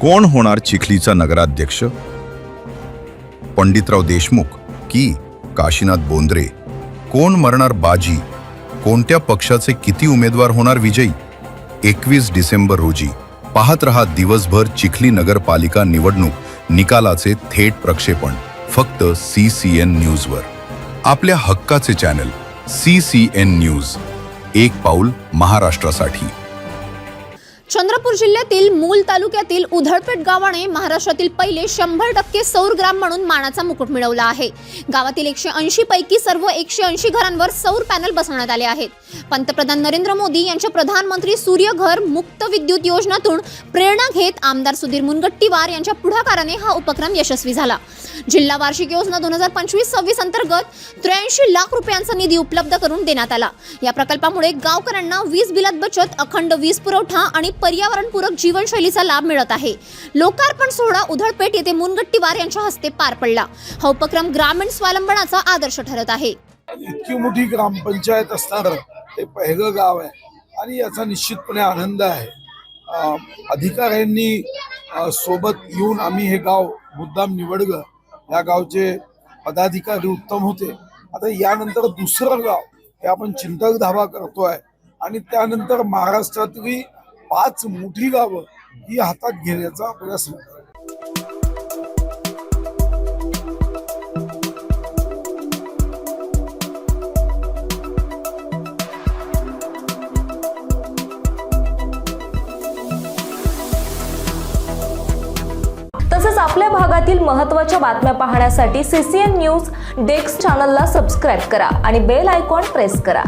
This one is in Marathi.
कोण होणार चिखलीचा नगराध्यक्ष? पंडितराव देशमुख की काशीनाथ बोंद्रे? कोण मरणार बाजी? कोणत्या पक्षाचे किती उमेदवार होणार विजयी? 21 डिसेंबर रोजी पाहत रहा दिवसभर चिखली नगरपालिका निवडणूक निकालाचे थेट प्रक्षेपण फक्त CCN न्यूजवर. आपल्या हक्काचे चॅनल CCN न्यूज. एक पाऊल महाराष्ट्रासाठी. चंद्रपूर जिल्ह्यातील मूल तालुक्यातील उधळपेठ गावाने महाराष्ट्रातील पहिले 100% सौर ग्राम म्हणून मानाचा मुकुट मिळवला आहे. गावातील 180 पैकी सर्व 180 घरांवर सौर पॅनल बसवण्यात आले आहेत. पंतप्रधान नरेंद्र मोदी यांच्या प्रधानमंत्री सूर्यघर मुक्त विद्युत योजनेतून प्रेरणा घेत आमदार सुधीर मुनगंटीवार यांच्या पुढाकाराने हा उपक्रम यशस्वी झाला. जिल्हा वार्षिक योजना 2025-26 अंतर्गत 83 लाख रुपयांचा निधी उपलब्ध करून देण्यात आला. या प्रकल्पामुळे गावकऱ्यांना वीज बिलात बचत, अखंड वीज पुरवठा आणि पर्यावरणपूरक जीवनशैलीचा लाभ मिळत आहे. लोकार्पण सोहळा उधळपेठ येथे मुनगंटीवार यांच्या हस्ते पार पडला. हा उपक्रम ग्रामीण स्वावलंबनाचा आदर्श ठरत आहे. इतकी मोठी ग्रामपंचायत असणार हे पहिलं गाव आहे आणि याचा निश्चितपणे आनंद आहे. अधिकाऱ्यांनी सोबत येऊन आम्ही हे गाव मुद्दाम निवडलं. या गावचे पदाधिकारी उत्तम होते. आता यानंतर दुसरं गाव हे आपण चिंतक धावा करतोय आणि त्यानंतर महाराष्ट्रातली 5 मोठी गावं ही हातात घेण्याचा प्रयत्न करतो. तसेच आपल्या भागातील महत्त्वाच्या बातम्या पाहण्यासाठी CCN न्यूज डेस्क चॅनलला सबस्क्राईब करा आणि बेल आयकॉन प्रेस करा.